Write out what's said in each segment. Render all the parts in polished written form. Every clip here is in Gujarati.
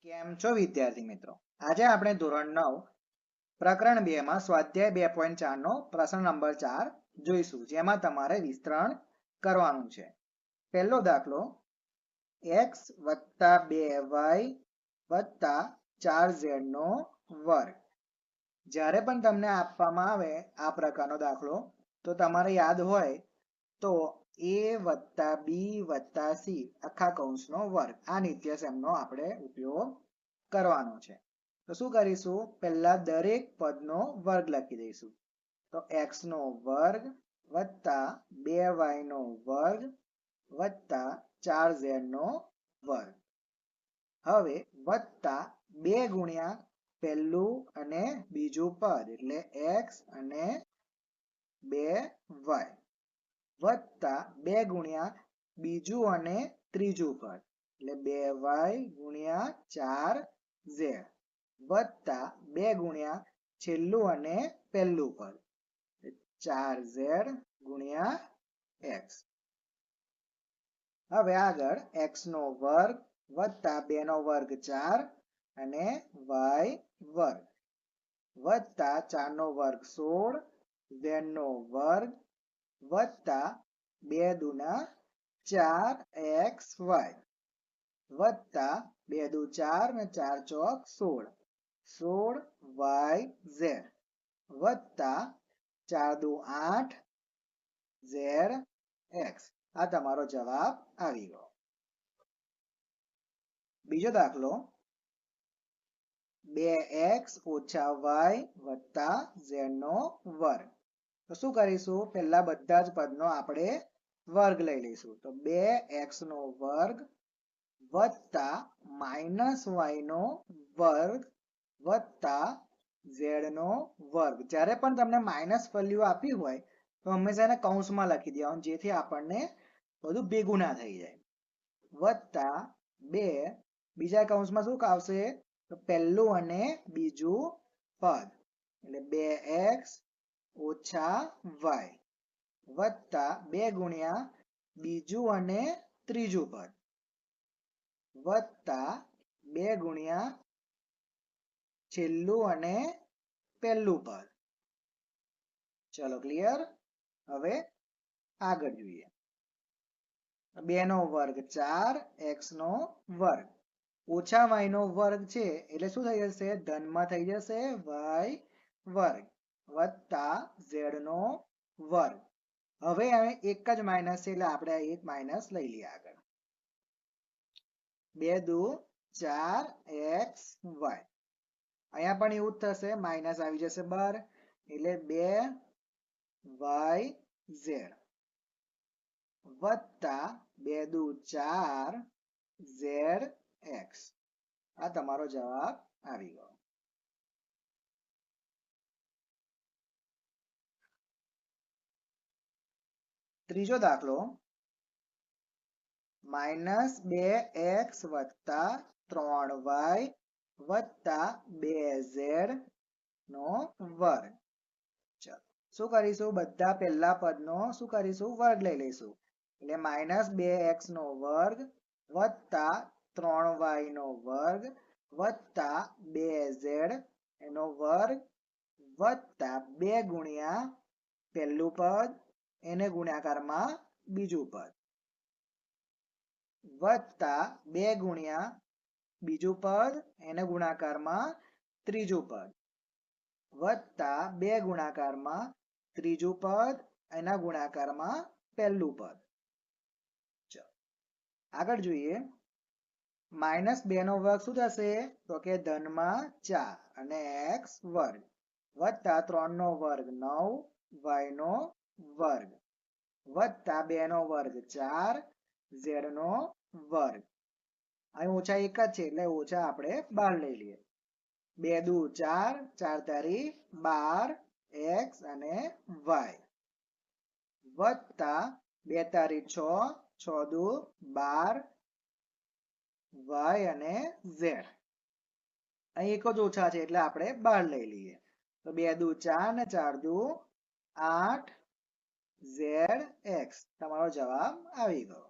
કેમ છો વિદ્યાર્થી મિત્રો? આજે આપણે ધોરણ 9 પ્રકરણ 2 માં સ્વાધ્યાય 2.4 નો પ્રશ્ન નંબર 4 જોઈશું, જેમાં તમારે વિસ્તરણ કરવાનું છે. પહેલો દાખલો x + 2y + 4z નો વર્ગ. જ્યારે પણ તમને આપવામાં આવે આ પ્રકારનો દાખલો તો તમારે યાદ હોય તો a + b + c આખા કૌંસનો વર્ગ આ નિત્યસમનો આપણે ઉપયોગ કરવાનો છે. તો શું કરીશું? પહેલા દરેક પદનો વર્ગ લખી દઈશું. તો x નો વર્ગ + 2y નો વર્ગ + 4z નો વર્ગ. હવે વત્તા 2 ગુણ્યા પહેલું અને બીજું પદ એટલે x અને 2y વત્તા 2 ગુણ્યા બીજું અને ત્રીજું પદ એટલે 2y ગુણ્યા 4z વત્તા 2 ગુણ્યા છેલ્લું અને પહેલું પદ 4z ગુણ્યા x. હવે આગળ x નો વર્ગ વત્તા 2 નો વર્ગ 4 અને y વર્ગ વત્તા 4 નો વર્ગ 16 z નો વર્ગ વત્તા 2 દુના 4xy વત્તા 2 દુ 4 ને 4 ચોક 16 16yz વત્તા 4 દુ 8 zx. આ તમારો જવાબ આવી ગયો. બીજો દાખલો 2x - y + z નો વર્ગ. તો શું કરીશું? પહેલા બધા જ પદનો આપણે વર્ગ લઈ લઈશું. તો 2x નો વર્ગ વત્તા -y નો વર્ગ વત્તા z નો વર્ગ. જ્યારે પણ તમને માઇનસ વેલ્યુ આપી હોય તો હંમેશા એને કૌંસમાં લખી દેવાનું, જેથી આપણને બધું ભેગું ના થઈ જાય. વત્તા 2 બીજા કૌંસમાં શું આવશે? તો પહેલું અને બીજું પદ એટલે 2x - y વત્તા 2 ગુણ્યા બીજું અને ત્રીજું પદ વત્તા 2 ગુણ્યા છેલ્લું અને પહેલું પદ. ચલો ક્લિયર? હવે આગળ જોઈએ. 2 નો વર્ગ 4 x નો વર્ગ ઓછા y નો વર્ગ છે એટલે શું થઈ જશે? ધનમાં થઈ જશે y વર્ગ વત્તા z નો વર્ગ. હવે એક જ માઇનસ છે એટલે આપણે એક માઇનસ લઈ લઈએ આગળ. 2 દુ 4xy. અહીંયા પણ એવું જ થશે, માઇનસ આવી જશે બહાર એટલે 2yz વત્તા 2 દુ 4zx. આ તમારો જવાબ આવી ગયો. ત્રીજો દાખલો -2x + 3y + 2z નો વર્ગ. ચલો શું કરીશું? બધા પહેલા પદનો શું કરીશું? વર્ગ લઈ લઈશું. એટલે -2x નો વર્ગ વત્તા 3y નો વર્ગ વત્તા 2z એનો વર્ગ વત્તા 2 ગુણ્યા પહેલું પદ એને ગુણાકારમાં બીજું પદ વત્તા 2 ગુણ્યા બીજું પદ એને ગુણાકારમાં ત્રીજું પદ વત્તા 2 ગુણાકારમાં ત્રીજું પદ એના ગુણાકારમાં પહેલું પદ. ચલો આગળ જોઈએ. -2 નો વર્ગ શું થશે? તો કે ધનમાં 4 અને x વર્ગ વત્તા 3 નો વર્ગ 9 y નો વર્ગ વત્તા 2 નો વર્ગ 4 z નો વર્ગ. અહીં ઓછા એક જ છે એટલે ઓછા આપણે બહાર લઈ લઈએ. 2 દુ 4 4 તારી 12 x અને y વત્તા 2 તારી 6 6 દુ 12 y અને z. અહીં એક જ ઓછા છે એટલે આપણે બહાર લઈ લઈએ. તો 2 દુ 4 ને 4 દુ 8 zx. તમારો જવાબ આવી ગયો.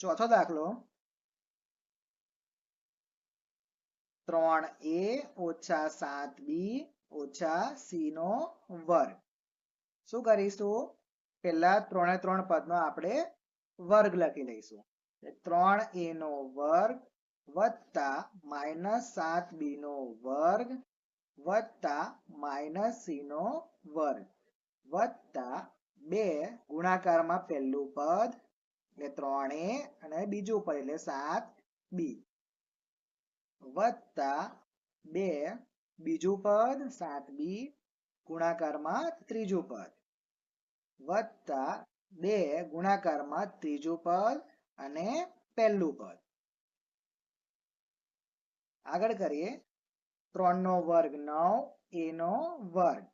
ચોથો દાખલો 3a ઓછા 7b ઓછા c નો વર્ગ. શું કરીશું? પહેલા 3 પદનો આપણે વર્ગ લખી લઈશું. 3a નો વર્ગ વત્તા -7b નો વર્ગ વત્તા -c નો વર્ગ વત્તા 2 ગુણાકારમાં પહેલું પદ એટલે 3a અને બીજું પદ એટલે 7b વત્તા 2 બીજું પદ 7b ગુણાકારમાં ત્રીજું પદ વત્તા 2 ગુણાકારમાં ત્રીજું પદ અને પહેલું પદ. આગળ કરીએ. 3 નો વર્ગ 9 a નો વર્ગ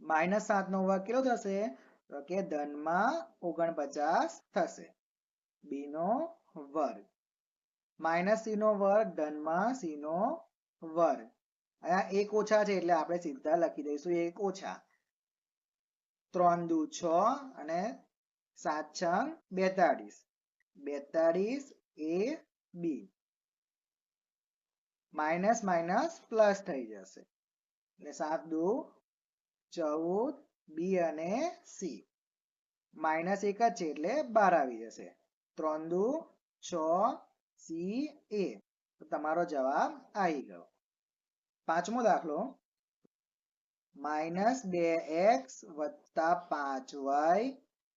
-7 નો વર્ગ કેટલો થશે? તો કે ધનમાં 49 થશે. b નો વર્ગ -c નો વર્ગ ધનમાં c નો વર્ગ. અહીંયા એક ઓછા છે એટલે આપણે સીધા લખી દઈશું એક ઓછા. 3 દુ 6 અને 7 છંગ 42. 42 a b minus minus plus થઈ જશે એટલે 7 દુ 14 b અને c માઇનસ એક જ છે એટલે 12 આવી જશે. 3 દુ 6 c a તો તમારો જવાબ આવી ગયો. પાંચમો દાખલો -2x વત્તા 5y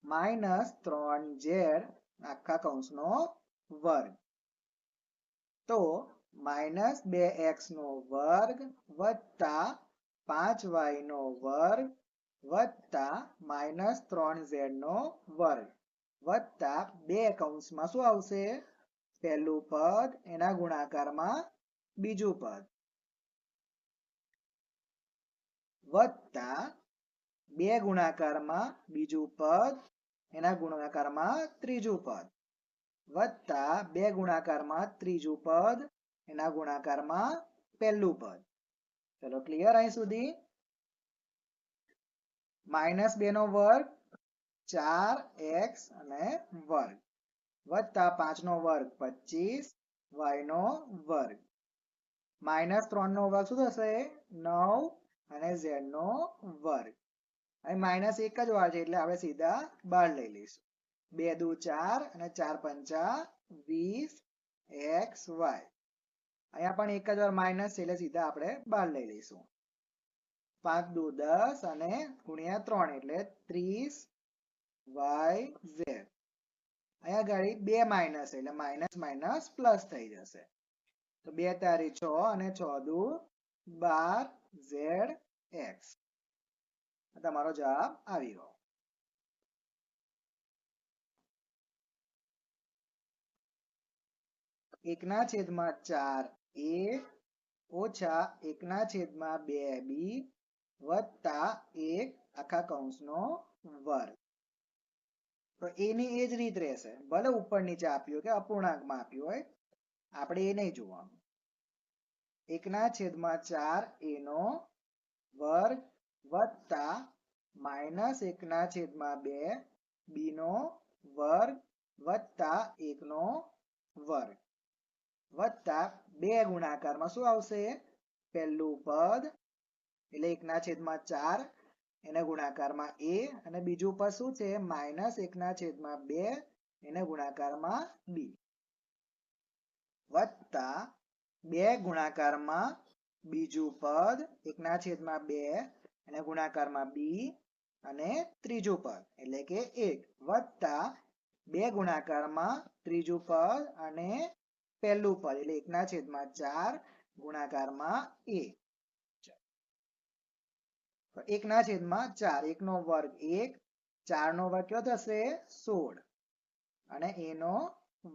-3z આખા કૌંસનો વર્ગ. તો -2x નો વર્ગ વત્તા 5y નો વર્ગ વત્તા -3z નો વર્ગ વત્તા 2 કૌંસમાં શું આવશે? પહેલું પદ એના ગુણાકારમાં બીજું પદ વત્તા 2 ગુણાકારમાં બીજું પદ એના ગુણાકારમાં ત્રીજું પદ વત્તા 2 ગુણાકારમાં ત્રીજું પદ એના ગુણાકારમાં પહેલું પદ. ચલો ક્લિયર અહીં સુધી? -2 નો વર્ગ 4x અને વર્ગ વત્તા 5 નો વર્ગ 25 y નો વર્ગ -3 નો વર્ગ શું થશે? 9 અને z નો વર્ગ. અહીં માઇનસ એક જ વાર છે એટલે આપણે સીધા બહાર લઈ લઈશું. 2 દુ 4 અને 4 પંચા 20 xy. અહીંયા પણ એક જ વાર માઇનસ છે એટલે સીધા આપણે બહાર લઈ લઈશું. 5 દુ 10 અને ગુણ્યા 3 એટલે 30 yz. અહીંયા ગાડી 2 માઇનસ એટલે માઇનસ માઇનસ પ્લસ થઈ જશે. તો 2 તારી 6 અને 6 દુ 12zx. તમારો જવાબ આવી ગયો. એકના છેદમાં 4a ઓછા એકના છેદમાં 2b વત્તા 1 આખા કૌંસનો વર્ગ. તો એની એ જ રીત રહેશે. ભલે ઉપર નીચે આપ્યું કે અપૂર્ણાંકમાં આપ્યું હોય આપણે એ નહીં જોવાનું. એકના છેદમાં 4a નો વર્ગ વત્તા માઇનસ એકના છેદમાં 2b નો વર્ગ વત્તા 1 નો વર્ગ વત્તા 2 ગુણાકારમાં શું આવશે? પહેલું પદ એટલે એકના છેદમાં 4 એને ગુણાકારમાં a અને બીજું પદ શું છે? માઇનસ એકના છેદમાં 2 એને ગુણાકારમાં b વત્તા 2 ગુણાકારમાં બીજું પદ એકના છેદમાં 2 એને ગુણાકારમાં b અને ત્રીજું પદ એટલે કે 1 વત્તા 2 ગુણાકારમાં ત્રીજું પદ અને પહેલું પદ એટલે એકના છેદમાં 4 ગુણાકારમાં a. તો એકના છેદમાં 4 1 નો વર્ગ 1 4 નો વર્ગ કેટલો થશે? 16 અને a નો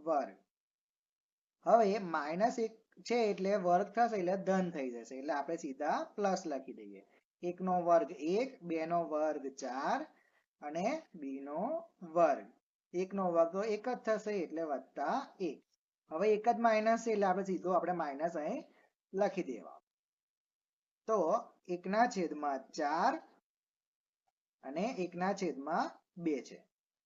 વર્ગ. હવે માઇનસ 1 છે એટલે વર્ગ થશે એટલે ધન થઈ જશે એટલે આપણે સીધા પ્લસ લખી દઈએ. 1 નો વર્ગ 1 2 નો વર્ગ 4 અને b નો વર્ગ. 1 નો વર્ગ તો 1 જ થશે એટલે વત્તા 1. હવે એક જ માઇનસ છે એટલે આપણે સીધો માઇનસ અહીં લખી દેવા. તો 1 ના છેદમાં 4 અને 1 ના છેદમાં 2 છે.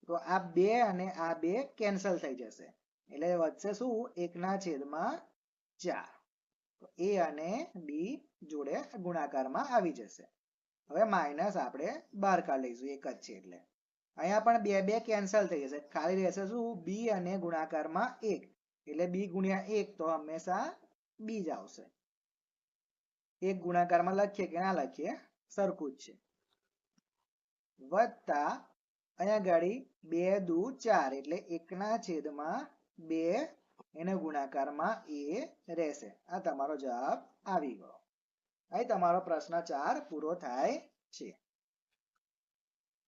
તો આ 2 અને આ 2 કેન્સલ થઈ જશે એટલે વધશે શું? 1 ના છેદમાં 4. એ અને બી જોડે ગુણાકારમાં આવી જશે. હવે માઇનસ આપણે બહાર કાઢી લઈશું, એક જ છે એટલે. અહીંયા પણ બે બે કેન્સલ થઈ જશે, ખાલી રહેશે શું? બી અને ગુણાકારમાં 1 એટલે બી ગુણ્યા 1 તો હંમેશા બી જ આવશે. એક ગુણાકારમાં લખીએ કે ના લખીએ સરખું જ છે. વત્તા અહીંયા ગાડી 2 દુ 4 એટલે 1/2 એને ગુણાકારમાં a રહેશે. આ તમારો જવાબ આવી ગયો. અહીં તમારો પ્રશ્ન 4 પૂરો થાય છે.